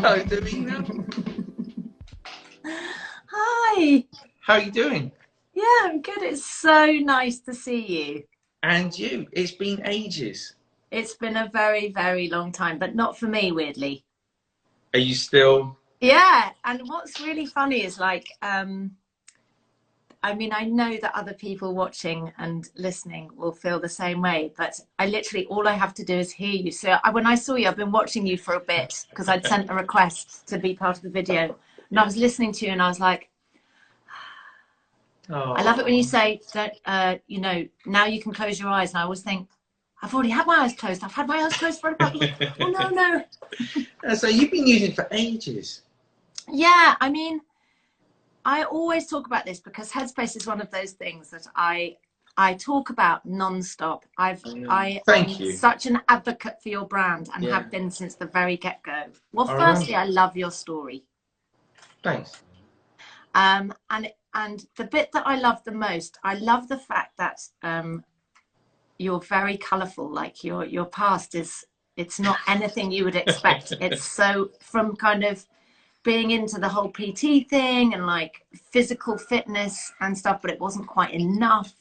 Hello, Davina. Hi. How are you doing? Yeah, I'm good. It's so nice to see you. And you. It's been ages. It's been a very, very long time, but not for me, weirdly. Are you still? Yeah, and what's really funny is I mean, I know that other people watching and listening will feel the same way, but I literally, all I have to do is hear you. So when I saw you, I've been watching you for a bit because I'd sent a request to be part of the video, and I was listening to you and I was like, I love it when you say that, you know, now you can close your eyes. And I always think, I've already had my eyes closed. I've had my eyes closed for a couple of, oh, no, no. So you've been using it for ages. Yeah, I mean, I always talk about this because Headspace is one of those things that I talk about non-stop. I Thank am you. such an advocate for your brand and Yeah. have been since the very get-go. Well, I firstly, I remember. love your story. Thanks. And the bit that I love the most, I love the fact that you're very colourful. Like your past is, it's not anything you would expect. It's so from kind of being into the whole PT thing and like physical fitness and stuff, but it wasn't quite enough.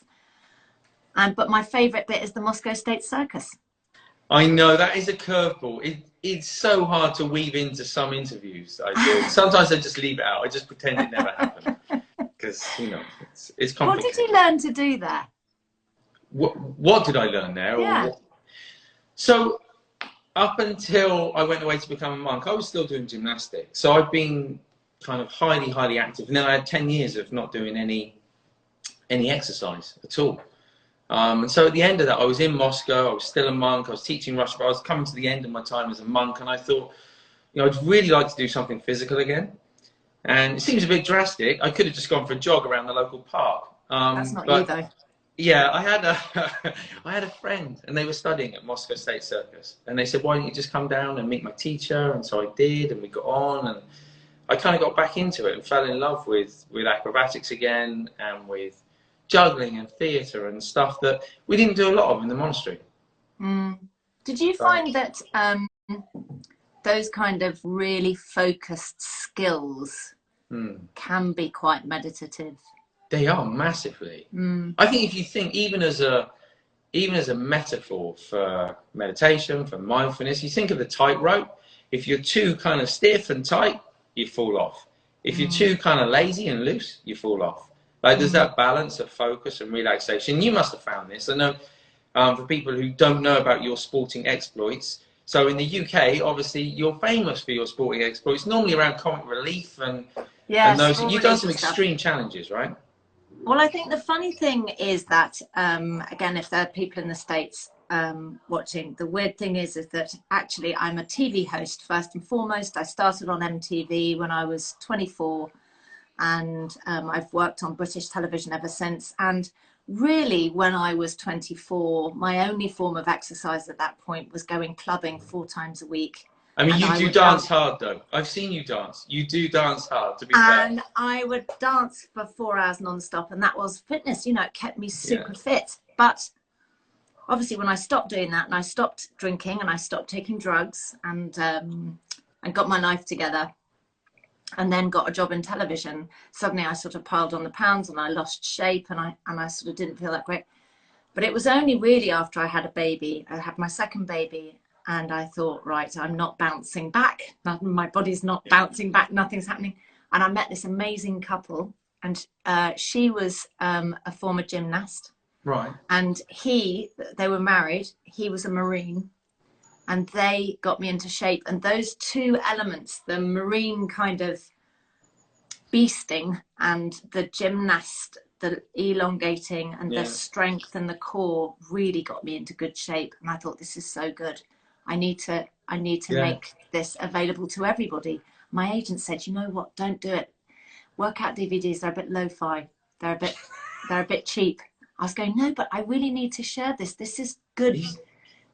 But my favourite bit is the Moscow State Circus. I know that is a curveball. It's so hard to weave into some interviews. I feel sometimes I just leave it out. I just pretend it never happened because it's complicated. What did you learn to do there? What did I learn there? Yeah. So up until I went away to become a monk, I was still doing gymnastics. So I've been kind of highly active. And then I had 10 years of not doing any exercise at all. And so at the end of that, I was in Moscow. I was still a monk. I was teaching Russian, but I was coming to the end of my time as a monk. And I thought, you know, I'd really like to do something physical again. And it seems a bit drastic. I could have just gone for a jog around the local park. That's not you, though. Yeah, I had a friend, and they were studying at Moscow State Circus, and they said, "Why don't you just come down and meet my teacher?" And so I did, and we got on, and I kind of got back into it and fell in love with acrobatics again, and with juggling and theatre and stuff that we didn't do a lot of in the monastery. Did you find that those kind of really focused skills can be quite meditative? They are massively. I think if you think even as a metaphor for meditation, for mindfulness, you think of the tightrope. If you're too kind of stiff and tight, you fall off. If you're too kind of lazy and loose, you fall off. Like there's that balance of focus and relaxation. You must have found this. I know for people who don't know about your sporting exploits. So in the UK, obviously, you're famous for your sporting exploits, normally around comic relief and those. You've done some extreme challenges, right? Well, I think the funny thing is that, again, if there are people in the States watching, the weird thing is that actually I'm a TV host first and foremost. I started on MTV when I was 24 and I've worked on British television ever since. And really, when I was 24, my only form of exercise at that point was going clubbing 4 times a week. I mean, you do dance hard, though. I've seen you dance. You do dance hard, to be fair. And I would dance for 4 hours non-stop, and that was fitness. You know, it kept me super fit. But obviously, when I stopped doing that, and I stopped drinking, and I stopped taking drugs, and got my life together, and then got a job in television, suddenly I sort of piled on the pounds, and I lost shape, and I sort of didn't feel that great. But it was only really after I had a baby. I had my second baby. And I thought, right, I'm not bouncing back. My body's not bouncing back. Nothing's happening. And I met this amazing couple. And she was a former gymnast. Right. And they were married. He was a Marine. And they got me into shape. And those two elements, the Marine kind of beasting and the gymnast, the elongating and the strength and the core really got me into good shape. And I thought, this is so good. I need to make this available to everybody. My agent said, you know what, don't do it. Workout DVDs, they're a bit lo-fi. They're a bit cheap. I was going, no, but I really need to share this. This is good.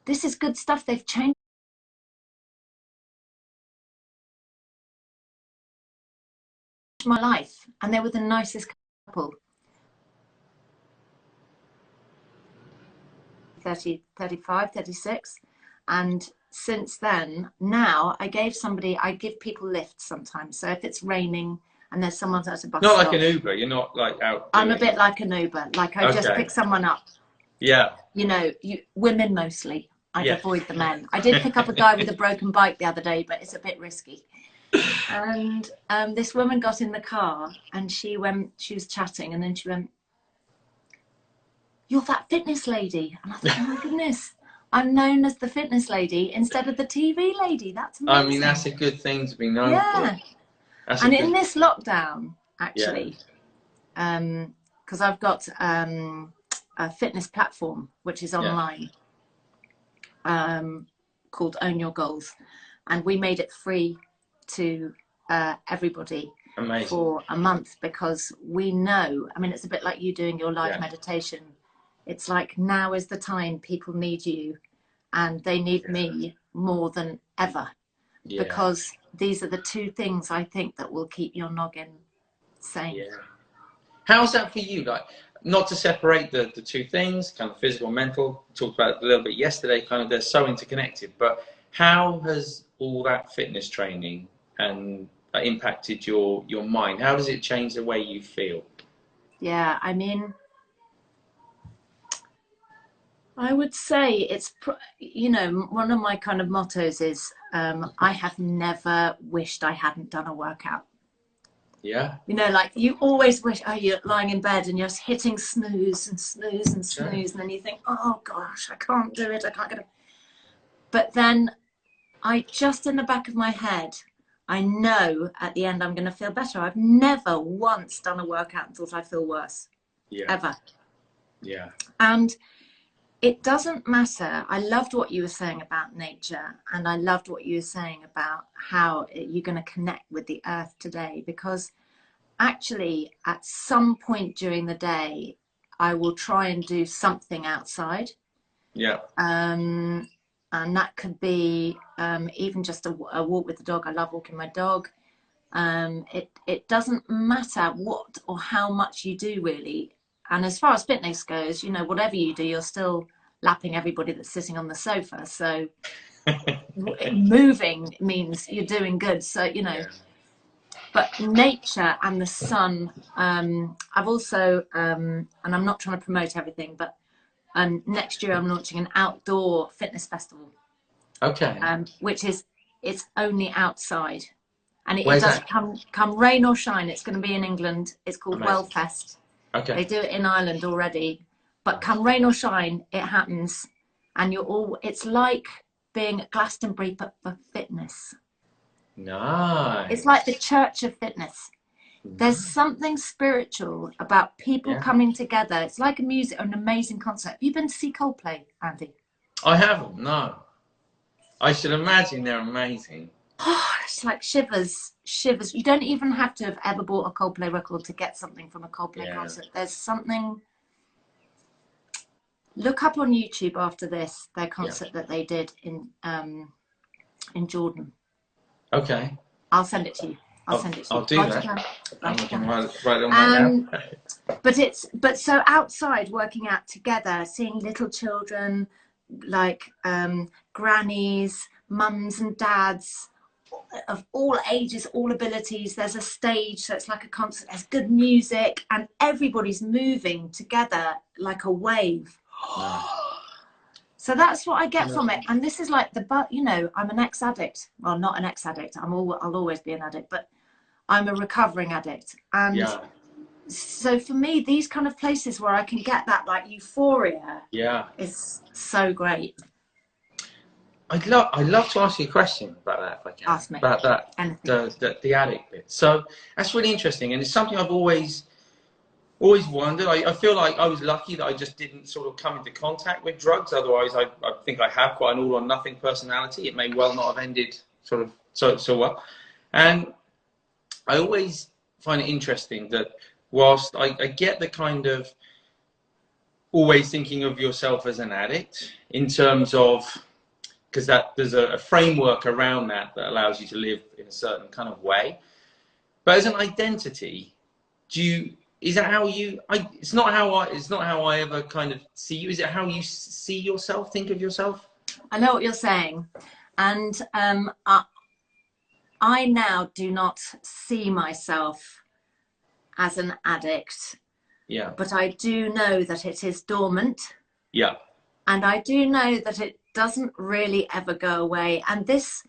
This is good stuff. They've changed my life. And they were the nicest couple. 30, 35, 36. And since then, now I give people lifts sometimes. So if it's raining and there's someone at a bus Not stop, like an Uber. You're not like out. I'm a bit like an Uber. Like I just pick someone up. Yeah. You know, women mostly. I'd avoid the men. I did pick up a guy with a broken bike the other day, but it's a bit risky. And this woman got in the car and she was chatting, and then she went, "You're that fitness lady." And I thought, oh my goodness, I'm known as the fitness lady instead of the TV lady. That's amazing. I mean, that's a good thing to be known for. And in this lockdown, actually, because I've got a fitness platform which is online, called Own Your Goals, and we made it free to everybody. Amazing. For a month, because we know, I mean, it's a bit like you doing your live meditation. It's like, now is the time people need you, and they need me more than ever, because these are the two things I think that will keep your noggin sane. How's that for you? Like, not to separate the two things, kind of physical and mental, talked about it a little bit yesterday, kind of they're so interconnected, but how has all that fitness training and impacted your mind? How does it change the way you feel? Yeah, I mean, I would say it's, you know, one of my kind of mottos is, I have never wished I hadn't done a workout. Yeah. You know, like you always wish, you're lying in bed and you're just hitting snooze and snooze and snooze, and then you think, oh gosh, I can't do it, I can't get it. But then I just, in the back of my head, I know at the end I'm going to feel better. I've never once done a workout and thought I feel worse. Ever. Yeah. And it doesn't matter. I loved what you were saying about nature, and I loved what you were saying about how you're going to connect with the earth today, because actually at some point during the day I will try and do something outside. And that could be even just a walk with the dog. I love walking my dog. It doesn't matter what or how much you do, really. And as far as fitness goes, you know, whatever you do, you're still lapping everybody that's sitting on the sofa. So moving means you're doing good. So, you know, but nature and the sun, I've also, and I'm not trying to promote everything, but next year I'm launching an outdoor fitness festival. Which is, it's only outside, and it does come rain or shine. It's going to be in England. It's called Wellfest. They do it in Ireland already, but come rain or shine, it happens, and it's like being at Glastonbury but for fitness. Nice. It's like the church of fitness. There's something spiritual about people coming together. It's like an amazing concert. Have you been to see Coldplay, Andy? I haven't, no. I should imagine they're amazing. Oh, it's like shivers. You don't even have to have ever bought a Coldplay record to get something from a Coldplay concert. There's something. Look up on YouTube after this, their concert that they did in Jordan. Okay. I'll send it to you. I'll send it to you. I'll do that. Right on right now. But so outside, working out together, seeing little children, like grannies, mums and dads of all ages, all abilities. There's a stage, so it's like a concert. There's good music, and everybody's moving together like a wave. So that's what I get from it. And this is like you know, I'm an ex-addict. Well, not an ex-addict. I'll always be an addict, but I'm a recovering addict. And so for me, these kind of places where I can get that like euphoria is so great. I'd love to ask you a question about that, if I can. Ask me. About that, the addict bit. So that's really interesting, and it's something I've always wondered. I feel like I was lucky that I just didn't sort of come into contact with drugs. Otherwise, I think I have quite an all or nothing personality. It may well not have ended sort of so well. And I always find it interesting that whilst I get the kind of always thinking of yourself as an addict in terms of, because there's a framework around that allows you to live in a certain kind of way. But as an identity, is that how you? It's not how I ever kind of see you. Is it how you see yourself? Think of yourself? I know what you're saying. And I now do not see myself as an addict. Yeah. But I do know that it is dormant. Yeah. And I do know that it doesn't really ever go away. And this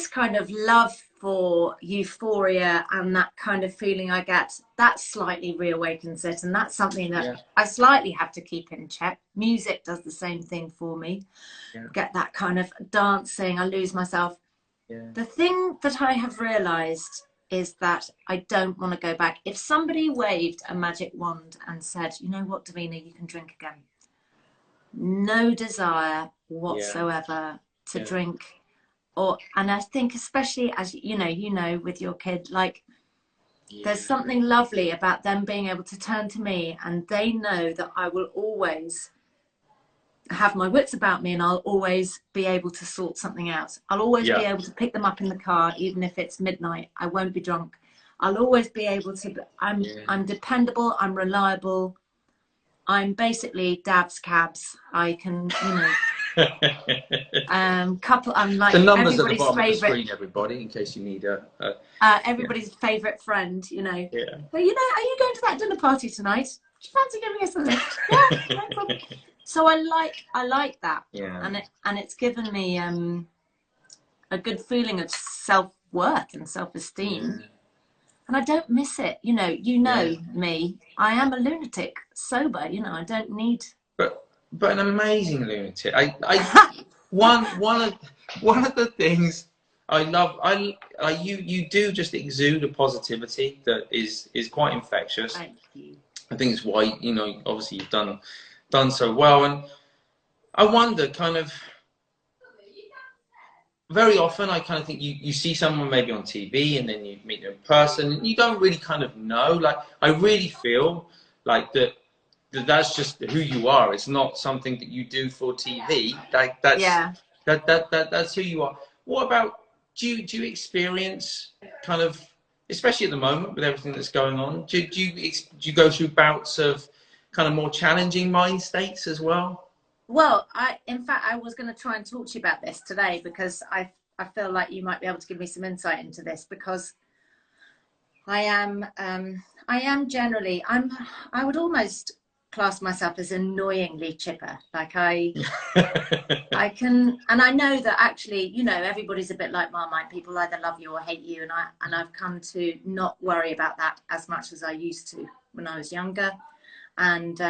kind of love for euphoria and that kind of feeling I get, that slightly reawakens it. And that's something that I slightly have to keep in check. Music does the same thing for me. Get that kind of dancing, I lose myself. The thing that I have realized is that I don't want to go back. If somebody waved a magic wand and said, you know what, Davina, you can drink again. No desire whatsoever to drink. And I think especially as you know, with your kid, like there's something lovely about them being able to turn to me and they know that I will always have my wits about me and I'll always be able to sort something out. I'll always be able to pick them up in the car, even if it's midnight. I won't be drunk. I'll always be able to, I'm dependable, I'm reliable. I'm basically Dab's cabs. I can, I'm like the numbers at the everybody's bottom favorite, of the screen, everybody, in case you need everybody's favorite friend, Yeah. But are you going to that dinner party tonight? Do you fancy giving us something? Yeah, no problem. So I like that, and it's given me a good feeling of self-worth and self-esteem, and I don't miss it. You know me. I am a lunatic, sober. I don't need. But an amazing lunatic. One of the things I love. You do just exude a positivity that is quite infectious. Thank you. I think it's why obviously you've done so well, and I wonder kind of very often I kind of think you see someone maybe on TV and then you meet them in person and you don't really kind of know. Like I really feel like that's just who you are. It's not something that you do for TV. That's who you are. What about do you experience kind of, especially at the moment with everything that's going on, do you go through bouts of kind of more challenging mind states as well? Well, in fact, I was going to try and talk to you about this today because I feel like you might be able to give me some insight into this, because I am generally, I would almost class myself as annoyingly chipper. Like I can, and I know that actually, everybody's a bit like Marmite. People either love you or hate you, and I've come to not worry about that as much as I used to when I was younger, and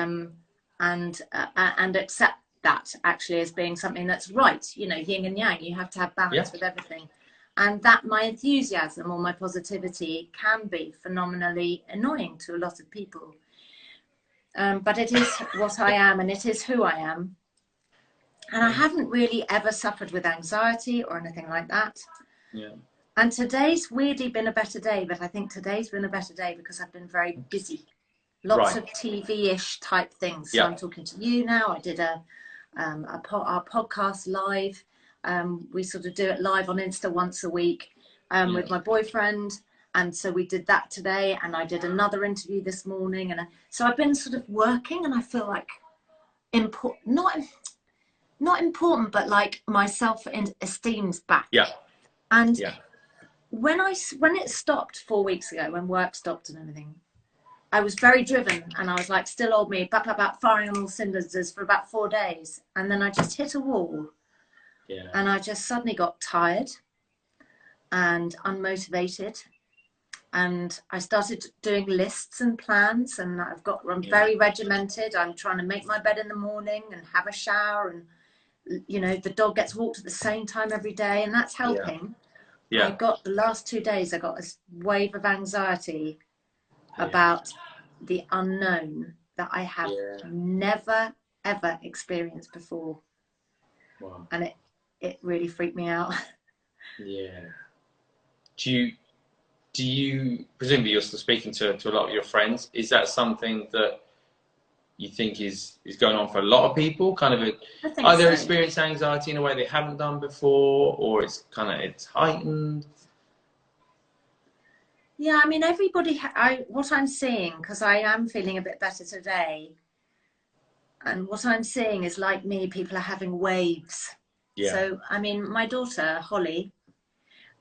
accept that actually as being something that's right. Yin and yang. You have to have balance with everything, and that my enthusiasm or my positivity can be phenomenally annoying to a lot of people. But it is what I am, and it is who I am. And I haven't really ever suffered with anxiety or anything like that. Yeah. And today's weirdly been a better day, but I think today's been a better day because I've been very busy. Lots of TV-ish type things. So I'm talking to you now. I did our podcast live. We sort of do it live on Insta once a week with my boyfriend. And so we did that today, and I did another interview this morning. And so I've been sort of working, and I feel like not important, but like my self-esteem's back. Yeah. And when it stopped 4 weeks ago, when work stopped and everything, I was very driven, and I was like, still old me, firing on all cylinders for about 4 days. And then I just hit a wall. Yeah. And I just suddenly got tired and unmotivated. And I started doing lists and plans, and I'm very regimented. I'm trying to make my bed in the morning and have a shower, and the dog gets walked at the same time every day, and that's helping. Yeah. I got the last 2 days, I got this wave of anxiety about the unknown that I have never ever experienced before. Wow. And it really freaked me out. Yeah. Do you presumably you're still speaking to a lot of your friends? Is that something that you think is going on for a lot of people? Kind of either experience anxiety in a way they haven't done before, or it's heightened? Yeah, I mean, everybody. What I'm seeing, because I am feeling a bit better today. And what I'm seeing is, like me, people are having waves. Yeah. So, I mean, my daughter, Holly,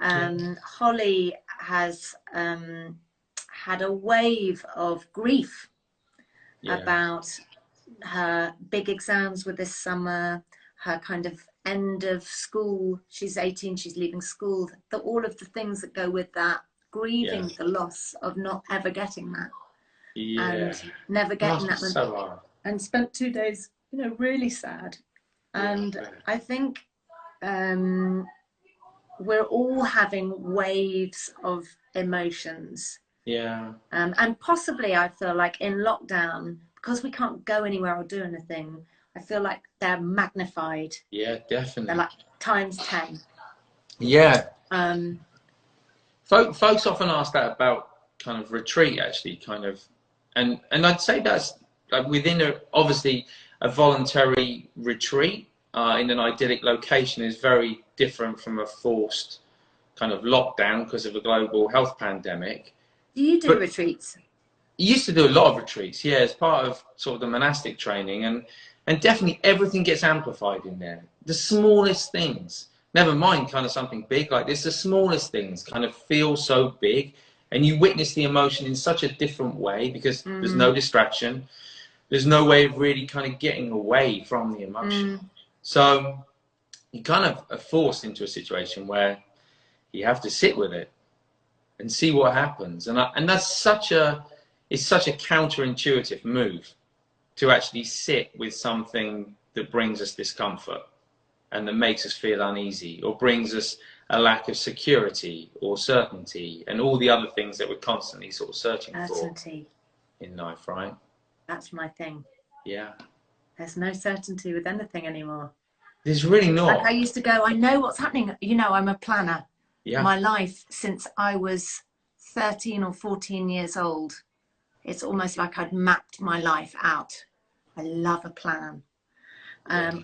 Holly has had a wave of grief about her big exams with this summer, her kind of end of school. She's 18, she's leaving school. All of the things that go with that, grieving the loss of not ever getting that. And never getting that. So hard. And spent 2 days, you know, really sad. And I think we're all having waves of emotions. Yeah. And possibly I feel like in lockdown, because we can't go anywhere or do anything, I feel like they're magnified. Yeah, definitely. They're like times 10. Yeah. Folks often ask that about kind of retreat, actually, kind of, and I'd say that's like within obviously a voluntary retreat in an idyllic location is very different from a forced kind of lockdown because of a global health pandemic. Do you do retreats? I used to do a lot of retreats, yeah, as part of sort of the monastic training, and definitely everything gets amplified in there. The smallest things, never mind kind of something big like this, the smallest things kind of feel so big, and you witness the emotion in such a different way because there's no distraction. There's no way of really kind of getting away from the emotion. So you kind of are forced into a situation where you have to sit with it and see what happens. And that's such a counterintuitive move, to actually sit with something that brings us discomfort and that makes us feel uneasy or brings us a lack of security or certainty and all the other things that we're constantly sort of searching for in life, right? That's my thing. Yeah. There's no certainty with anything anymore. There's really not. Like I used to go, I know what's happening. You know, I'm a planner. Yeah. My life since I was 13 or 14 years old, it's almost like I'd mapped my life out. I love a plan.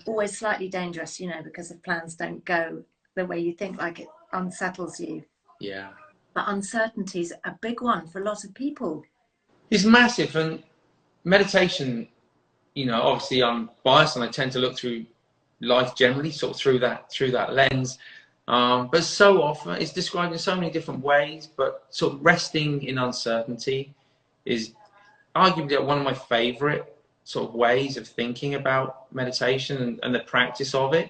Always slightly dangerous, you know, because if plans don't go the way you think, like it unsettles you. Yeah. But uncertainty's a big one for a lot of people. It's massive. And meditation, you know, obviously I'm biased and I tend to look through life generally sort of through that lens. But so often it's described in so many different ways, but sort of resting in uncertainty is arguably one of my favorite sort of ways of thinking about meditation and the practice of it.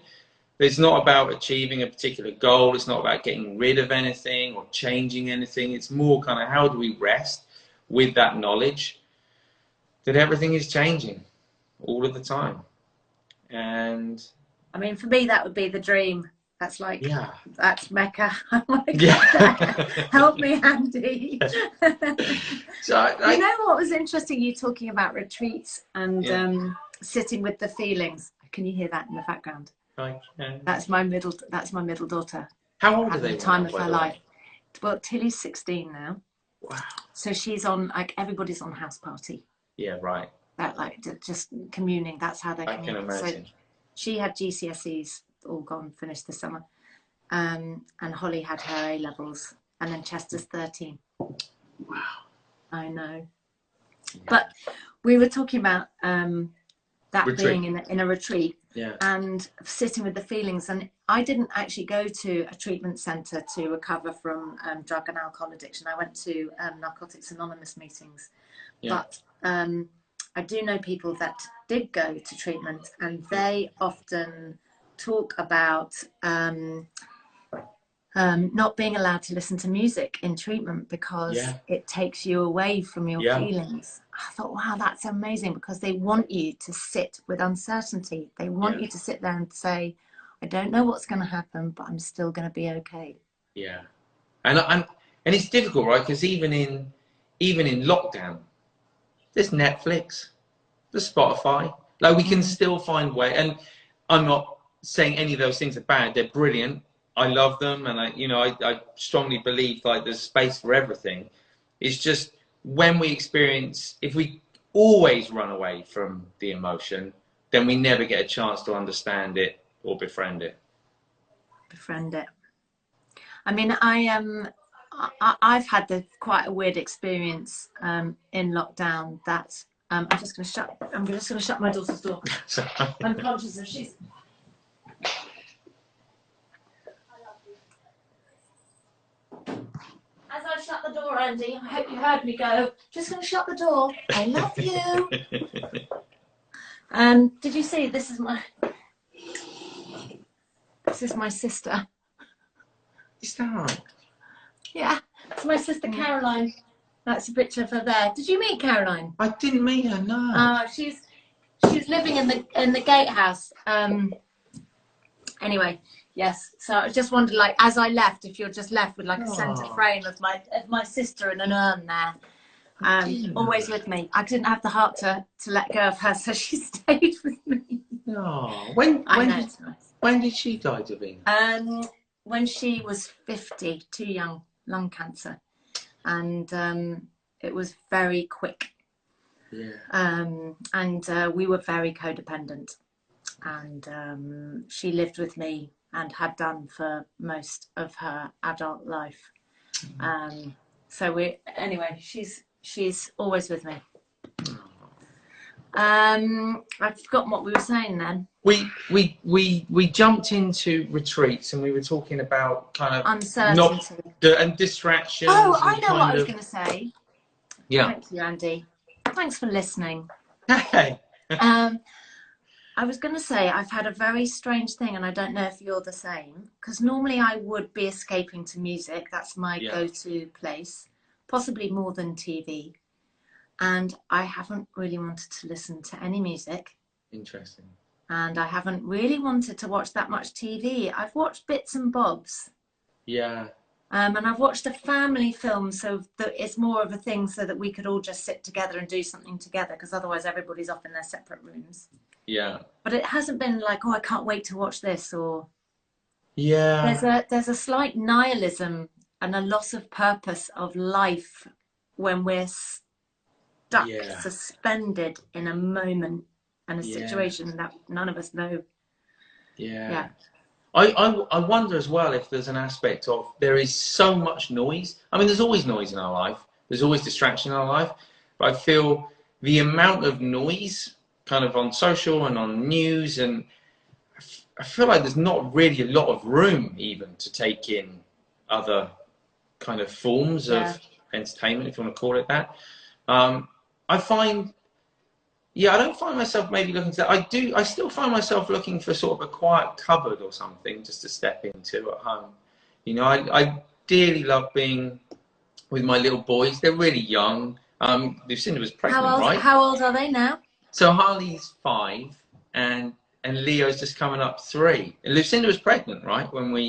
It's not about achieving a particular goal. It's not about getting rid of anything or changing anything. It's more kind of how do we rest with that knowledge that everything is changing all of the time. And I mean, for me, that would be the dream. That's like, that's Mecca. I'm like, help me, Andy. So you know what was interesting? You talking about retreats and sitting with the feelings. Can you hear that in the background? I can. That's my middle daughter. How old are they? At the time of her life. Well, Tilly's 16 now. Wow. So she's on, like, everybody's on house party. Yeah, right. That, like, just communing. That's how they communing. I can imagine. So she had GCSEs all gone, finished this summer. And Holly had her A-levels. And then Chester's 13. Wow. I know. Yeah. But we were talking about that retreat. Being in a retreat and sitting with the feelings. And I didn't actually go to a treatment centre to recover from drug and alcohol addiction. I went to Narcotics Anonymous meetings. Yeah. But I do know people that did go to treatment, and they often talk about not being allowed to listen to music in treatment because it takes you away from your feelings. I thought, wow, that's amazing, because they want you to sit with uncertainty. They want you to sit there and say, I don't know what's going to happen, but I'm still going to be okay. Yeah. And it's difficult, right? Because even in lockdown, there's Netflix, there's Spotify. Like, we can still find way. And I'm not saying any of those things are bad. They're brilliant. I love them, and I strongly believe like there's space for everything. It's just when we experience, if we always run away from the emotion, then we never get a chance to understand it or befriend it. Befriend it. I mean, I've had quite a weird experience in lockdown that I'm just going to shut my daughter's door. I'm conscious of she's. As I shut the door, Andy, I hope you heard me go. Just going to shut the door. I love you. Did you see? This is my sister. Is that right? Yeah, it's my sister Caroline. That's a picture of her there. Did you meet Caroline? I didn't meet her. No. She's living in the gatehouse. Anyway, yes. So I just wondered, like, as I left, if you're just left with like a centre frame of my sister in an urn there, always with me. I didn't have the heart to let go of her, so she stayed with me. Oh, when did she die, Davina? When she was 50, too young, lung cancer, and it was very quick. Yeah. And we were very codependent, and she lived with me and had done for most of her adult life. So she's always with me. I've forgotten what we were saying then. We jumped into retreats and we were talking about kind of uncertainty and distractions. Oh, I know what I was going to say. Yeah. Thank you, Andy. Thanks for listening. Hey. I was going to say I've had a very strange thing, and I don't know if you're the same, because normally I would be escaping to music. That's my go-to place, possibly more than TV. And I haven't really wanted to listen to any music. Interesting. And I haven't really wanted to watch that much TV. I've watched bits and bobs. Yeah. And I've watched a family film, so that it's more of a thing so that we could all just sit together and do something together, because otherwise everybody's off in their separate rooms. Yeah. But it hasn't been like, oh, I can't wait to watch this, or yeah. There's a slight nihilism and a loss of purpose of life when we're stuck, suspended in a moment and a situation that none of us know. Yeah. I wonder as well if there's an aspect of there is so much noise. I mean, there's always noise in our life. There's always distraction in our life. But I feel the amount of noise kind of on social and on news, and I feel like there's not really a lot of room even to take in other kind of forms of entertainment, if you want to call it that. I find, I don't find myself maybe looking to that. I still find myself looking for sort of a quiet cupboard or something just to step into at home. You know, I dearly love being with my little boys. They're really young. Lucinda was pregnant, right? How old are they now? So Harley's 5 and Leo's just coming up 3. And Lucinda was pregnant, right? When we...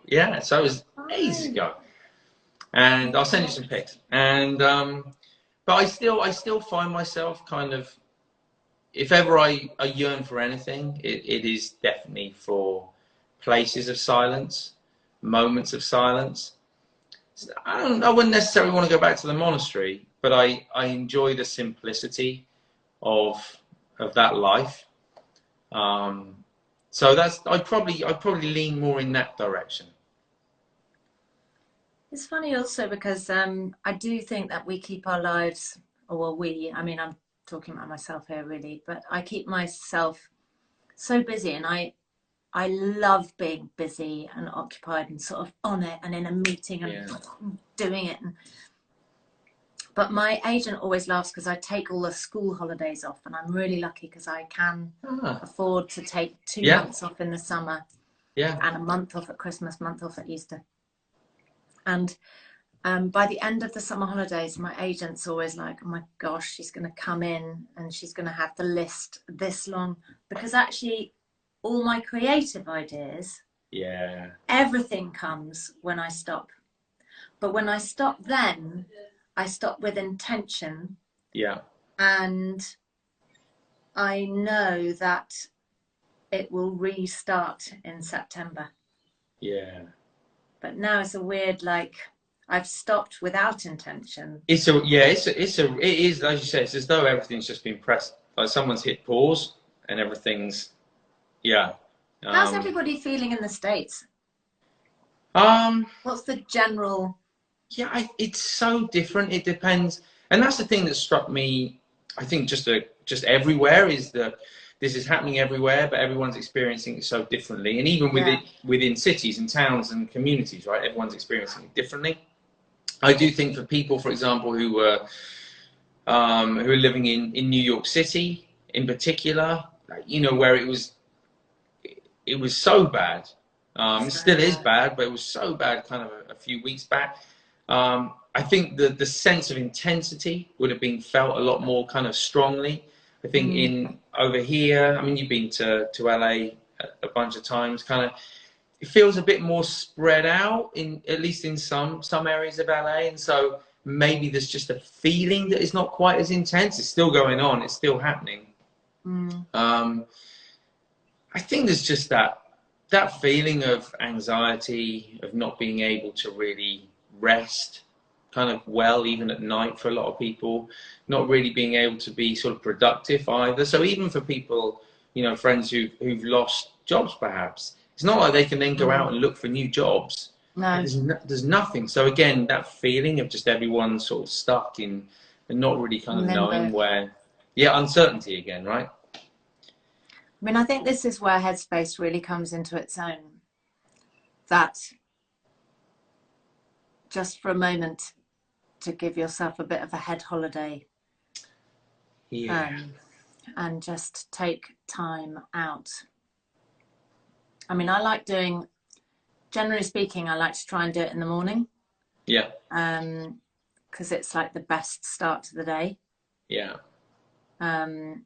Yes. So it was ages ago. And I'll send you some pics. And... but I still find myself kind of, if ever I yearn for anything, it is definitely for places of silence, moments of silence. I wouldn't necessarily want to go back to the monastery, but I enjoy the simplicity of that life. So I'd probably lean more in that direction. It's funny also because I do think that we keep our lives, I mean, I'm talking about myself here really, but I keep myself so busy, and I love being busy and occupied and sort of on it and in a meeting and doing it. But my agent always laughs because I take all the school holidays off, and I'm really lucky because I can afford to take 2 months off in the summer and a month off at Christmas, month off at Easter. And by the end of the summer holidays, my agent's always like, oh my gosh, she's going to come in and she's going to have the list this long, because actually all my creative ideas, everything comes when I stop. But when I stop then, I stop with intention. And I know that it will restart in September. But now it's a weird, like, I've stopped without intention. It is, as you say, it's as though everything's just been pressed, like someone's hit pause and everything's, How's everybody feeling in the States? What's the general... it's so different. It depends. And that's the thing that struck me I think just everywhere this is happening everywhere, but everyone's experiencing it so differently. And even within cities and towns and communities, right? Everyone's experiencing it differently. I do think for people, for example, who are living in New York City in particular, where it was so bad. It still is bad, but it was so bad kind of a few weeks back. I think the sense of intensity would have been felt a lot more kind of strongly. I think over here, I mean, you've been to LA a bunch of times, kind of, it feels a bit more spread out at least in some areas of LA. And so maybe there's just a feeling that it's not quite as intense. It's still going on. It's still happening. I think there's just that feeling of anxiety, of not being able to really rest kind of well, even at night for a lot of people, not really being able to be sort of productive either. So even for people, friends who've lost jobs perhaps, it's not like they can then go out and look for new jobs. No. There's nothing. So again, that feeling of just everyone sort of stuck in and not really kind of knowing where, uncertainty again, right? I mean, I think this is where Headspace really comes into its own. That just for a moment to give yourself a bit of a head holiday. And just take time out. I mean, generally speaking, I like to try and do it in the morning. Yeah. Because it's like the best start to the day. Yeah. And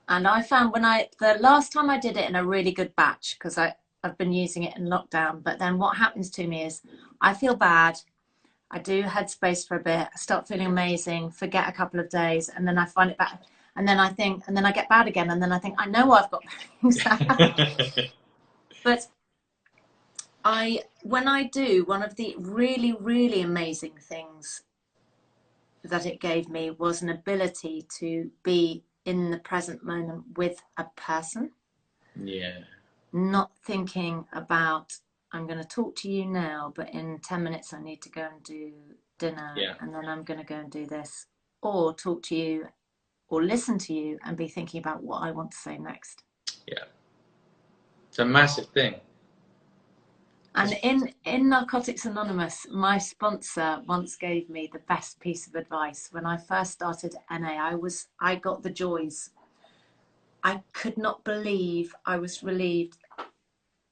I found the last time I did it in a really good batch, because I've been using it in lockdown, but then what happens to me is I feel bad. I do Headspace for a bit, I start feeling amazing, forget a couple of days, and then I find it back. And then I get bad again, and then I think, I know I've got things that happen. But when I do, one of the really, really amazing things that it gave me was an ability to be in the present moment with a person. Yeah. Not thinking about, I'm going to talk to you now, but in 10 minutes I need to go and do dinner, and then I'm going to go and do this, or talk to you or listen to you and be thinking about what I want to say next. Yeah. It's a massive thing. And in Narcotics Anonymous, my sponsor once gave me the best piece of advice. When I first started NA, I got the joys. I could not believe, I was relieved.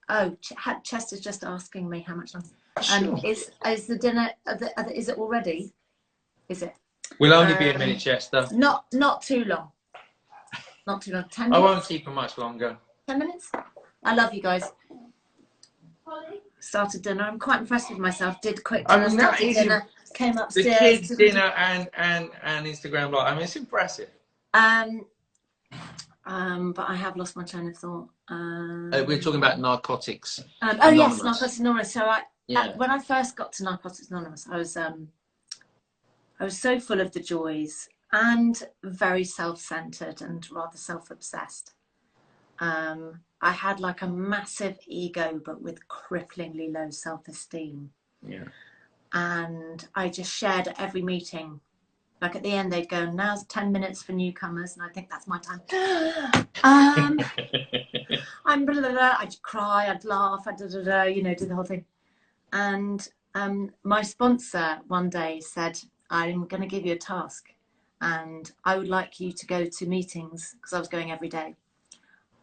Oh, Chester's just asking me how much longer. Sure. Is the dinner, is it already? Is it? We'll only be a minute, Chester. Not too long. Not too long. 10 minutes? I won't keep her much longer. 10 minutes? I love you guys. Started dinner. I'm quite impressed with myself. Did quick dinner, started dinner, came upstairs. The kids' dinner and Instagram Live. I mean, it's impressive. But I have lost my train of thought. We're talking about Narcotics. Yes, Narcotics Anonymous. So when I first got to Narcotics Anonymous, I was so full of the joys and very self-centered and rather self-obsessed. I had like a massive ego, but with cripplingly low self-esteem. Yeah. And I just shared at every meeting. Like at the end, they'd go, now's 10 minutes for newcomers. And I think that's my time. I'm blah, blah, blah. I'd cry, I'd laugh, I'd do the whole thing. And my sponsor one day said, I'm going to give you a task. And I would like you to go to meetings, because I was going every day.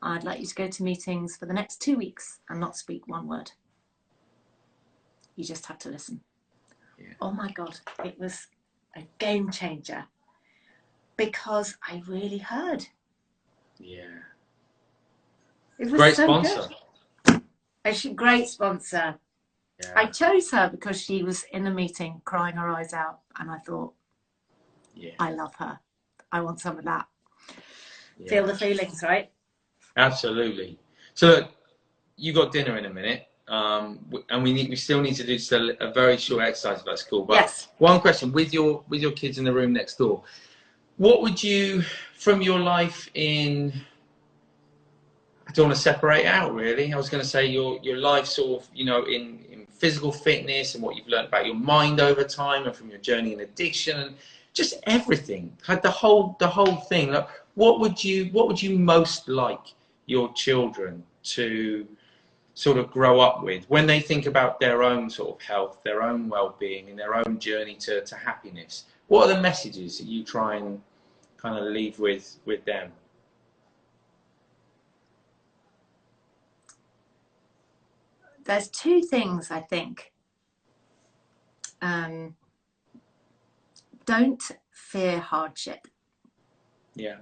I'd like you to go to meetings for the next 2 weeks and not speak one word. You just have to listen. Yeah. Oh my God, it was a game changer, because I really heard. Yeah. It was great so sponsor. Good. Great sponsor. Yeah. I chose her because she was in a meeting crying her eyes out, and I thought, I love her. I want some of that. Yeah. Feel the feelings, right? Absolutely. So look, you got dinner in a minute, and we still need to do just a very short exercise if that's cool. But yes. One question with your kids in the room next door, what would you, from your life in, I don't want to separate out really. I was going to say your life sort of, in physical fitness and what you've learned about your mind over time and from your journey in addiction. just everything, like the whole thing. Like, what would you most like your children to sort of grow up with when they think about their own sort of health, their own well-being, and their own journey to happiness? What are the messages that you try and kind of leave with them? There's two things, I think. Don't fear hardship. Yeah.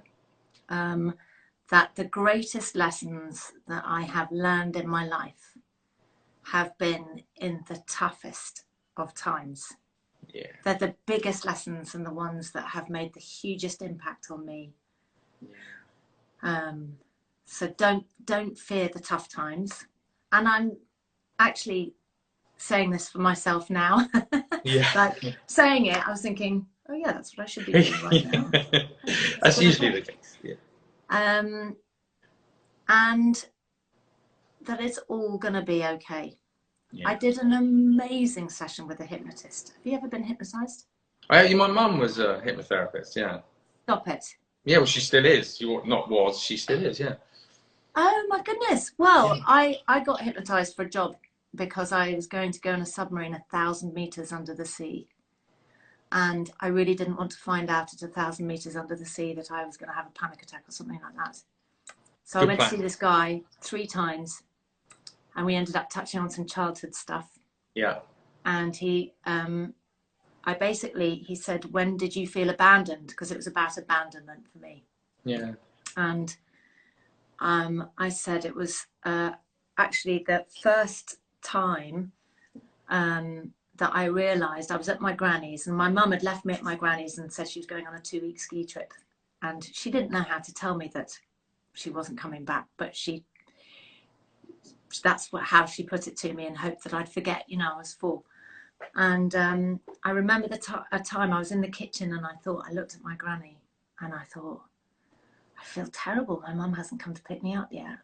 That the greatest lessons that I have learned in my life have been in the toughest of times. Yeah. They're the biggest lessons and the ones that have made the hugest impact on me. Yeah. So don't fear the tough times. And I'm actually saying this for myself now. Yeah. Like saying it, I was thinking, oh yeah, that's what I should be doing right now. That's usually the case. Yeah. And that it's all going to be okay. Yeah. I did an amazing session with a hypnotist. Have you ever been hypnotized? My mum was a hypnotherapist, yeah. Stop it. Yeah, well, she still is. She still is, yeah. Oh my goodness. Well, yeah. I got hypnotized for a job because I was going to go in a submarine 1,000 meters under the sea. And I really didn't want to find out at 1,000 meters under the sea that I was going to have a panic attack or something like that. So I went to see this guy 3 times, and we ended up touching on some childhood stuff. Yeah. And he said, when did you feel abandoned? Because it was about abandonment for me. Yeah. And I said it was actually the first time that I realised I was at my granny's, and my mum had left me at my granny's and said she was going on a 2-week ski trip. And she didn't know how to tell me that she wasn't coming back, but that's how she put it to me, and hoped that I'd forget, I was 4. And I remember a time I was in the kitchen, and I looked at my granny and I thought, I feel terrible. My mum hasn't come to pick me up yet.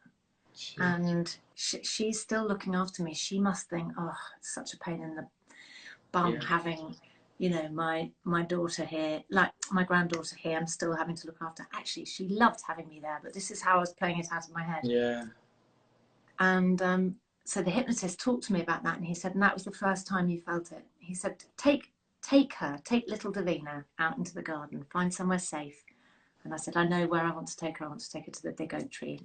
Jeez. And she's still looking after me. She must think, oh, it's such a pain in the bum having, my daughter here, like my granddaughter here, I'm still having to look after. Actually, she loved having me there, but this is how I was playing it out of my head. Yeah. And so the hypnotist talked to me about that, and he said, and that was the first time you felt it. He said, take little Davina out into the garden, find somewhere safe. And I said, I know where I want to take her. I want to take her to the big oak tree.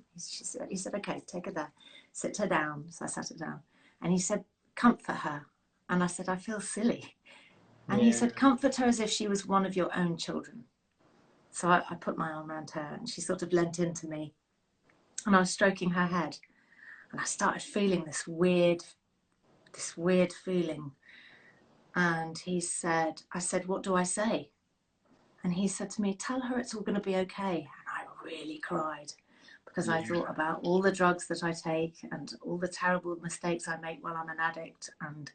He said, okay, take her there. Sit her down. So I sat her down. And he said, comfort her. And I said, I feel silly. And he said, comfort her as if she was one of your own children. So I put my arm around her, and she sort of leant into me. And I was stroking her head. And I started feeling this weird feeling. And I said, what do I say? And he said to me, tell her it's all going to be okay. And I really cried, because I thought about all the drugs that I take and all the terrible mistakes I make while I'm an addict, and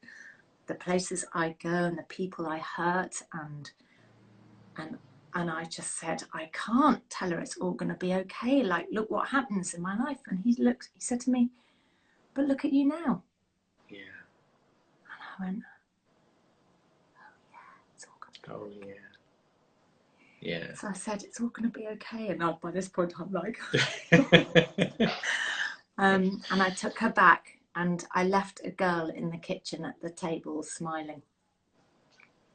the places I go and the people I hurt. And I just said, I can't tell her it's all going to be okay. Like, look what happens in my life. And he said to me, but look at you now. Yeah. And I went, oh yeah, it's all going to be okay. Yeah. So I said, it's all going to be okay. And by this point, I'm like, and I took her back, and I left a girl in the kitchen at the table smiling.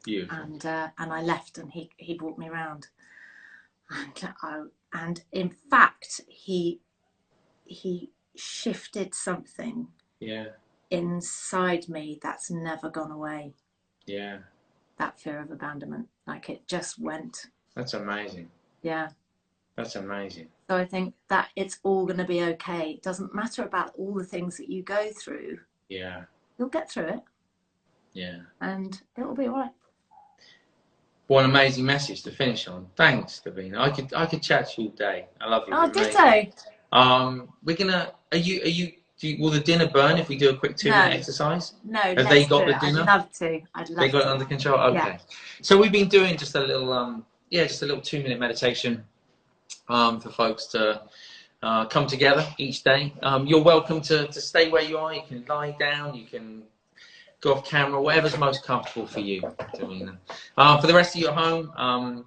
Beautiful. And I left, and he brought me around. And in fact, he shifted something inside me that's never gone away. Yeah. That fear of abandonment. Like, it just went. That's amazing. Yeah. That's amazing. So I think that it's all going to be okay. It doesn't matter about all the things that you go through. Yeah. You'll get through it. Yeah. And it will be all right. What an amazing message to finish on. Thanks, Davina. I could chat to you all day. I love you. Oh, ditto. We're gonna. Will the dinner burn if we do a quick 2-minute exercise? No. Have they got the dinner? I'd love to. They got it under control. Okay. Yeah. So we've been doing just a little 2-minute meditation for folks to come together each day. You're welcome to stay where you are. You can lie down. You can go off camera, whatever's most comfortable for you, Davina. For the rest of you at home,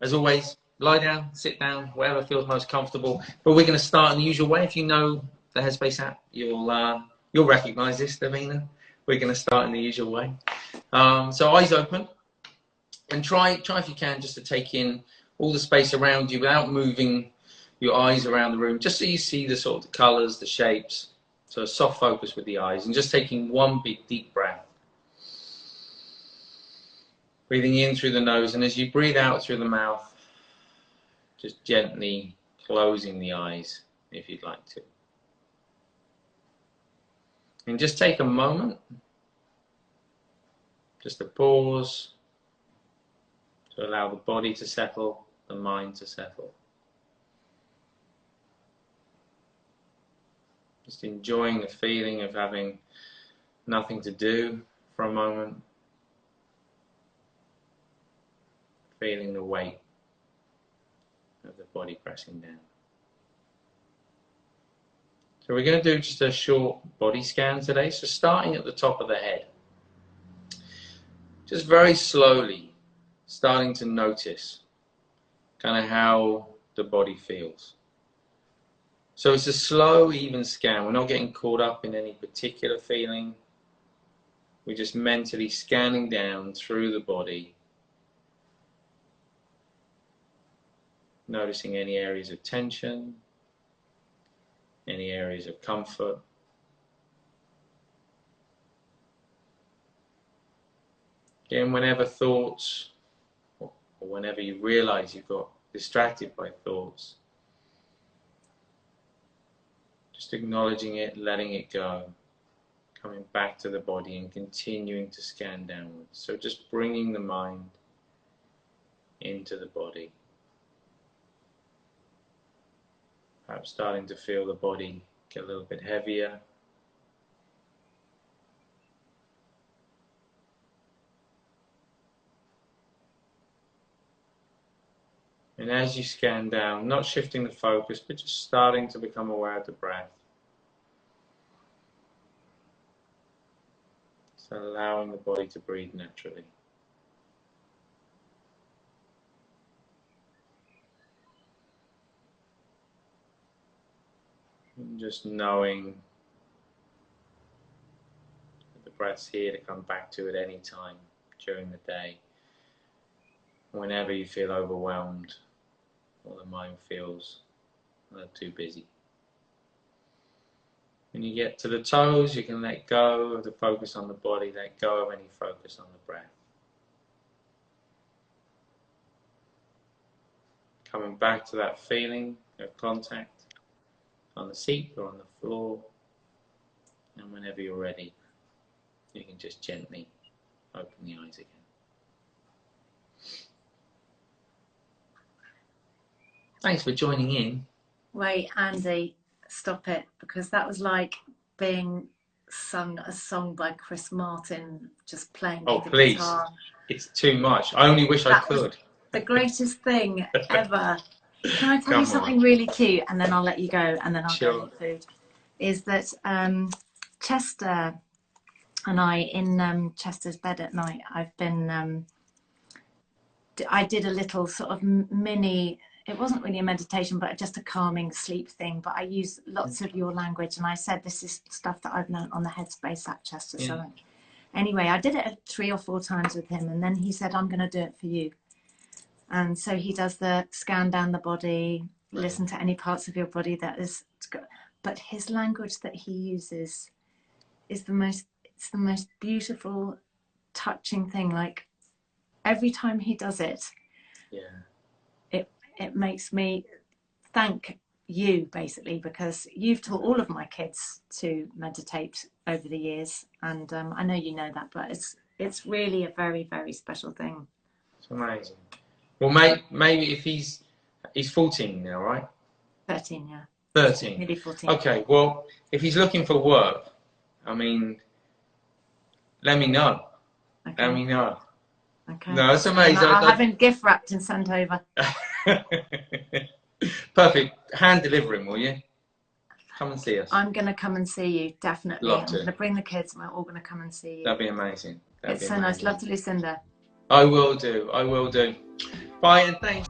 as always, lie down, sit down, whatever feels most comfortable. But we're going to start in the usual way. If you know the Headspace app, you'll recognise this, Davina. We're going to start in the usual way. So eyes open, and try if you can just to take in all the space around you without moving your eyes around the room, just so you see the sort of the colours, the shapes. So a soft focus with the eyes, and just taking one big deep breath. Breathing in through the nose, and as you breathe out through the mouth, just gently closing the eyes if you'd like to. And just take a moment, just to pause, to allow the body to settle, the mind to settle. Just enjoying the feeling of having nothing to do for a moment. Feeling the weight of the body pressing down. So we're going to do just a short body scan today. So starting at the top of the head. Just very slowly starting to notice kind of how the body feels. So it's a slow, even scan. We're not getting caught up in any particular feeling. We're just mentally scanning down through the body, noticing any areas of tension, any areas of comfort. Again, whenever thoughts, or whenever you realize you've got distracted by thoughts, just acknowledging it, letting it go, coming back to the body and continuing to scan downwards. So just bringing the mind into the body. Perhaps starting to feel the body get a little bit heavier. And as you scan down, not shifting the focus, but just starting to become aware of the breath. So allowing the body to breathe naturally. And just knowing that the breath's here to come back to at any time during the day. Whenever you feel overwhelmed or the mind feels too busy. When you get to the toes, you can let go of the focus on the body, let go of any focus on the breath. Coming back to that feeling of contact on the seat or on the floor, and whenever you're ready, you can just gently open the eyes again. Thanks for joining in. Wait, Andy, stop it, because that was like being sung a song by Chris Martin, just playing the please. guitar. It's too much. I only wish I could. The greatest thing ever. Can I tell you something really cute, and then I'll let you go, and then I'll go eat food? Is that Chester and I, in Chester's bed at night, I've been, I did a little sort of mini, it wasn't really a meditation, but just a calming sleep thing, but I used lots of your language, and I said, this is stuff that I've learned on the Headspace app, Chester. Yeah. So anyway, I did it 3 or 4 times with him, and then he said, I'm going to do it for you. And so he does the scan down the body, listen to any parts of your body that is, but his language that he uses is it's the most beautiful, touching thing. Like every time he does it, it makes me thank you, basically, because you've taught all of my kids to meditate over the years, and I know you know that, but it's really a very, very special thing. It's amazing. Well, maybe if he's 14 now, right? 13, yeah. 13. Nearly 14. Okay, well, if he's looking for work, I mean, let me know. Okay. Let me know. Okay. No, it's amazing. I'll have him gift wrapped and sent over. Perfect. Hand deliver him, will you? Come and see us. I'm going to come and see you, definitely. Love I'm to. going to bring the kids and we're all going to come and see you. That'd be amazing. It's so nice. Love to Lucinda. I will do. I will do. Bye and thanks.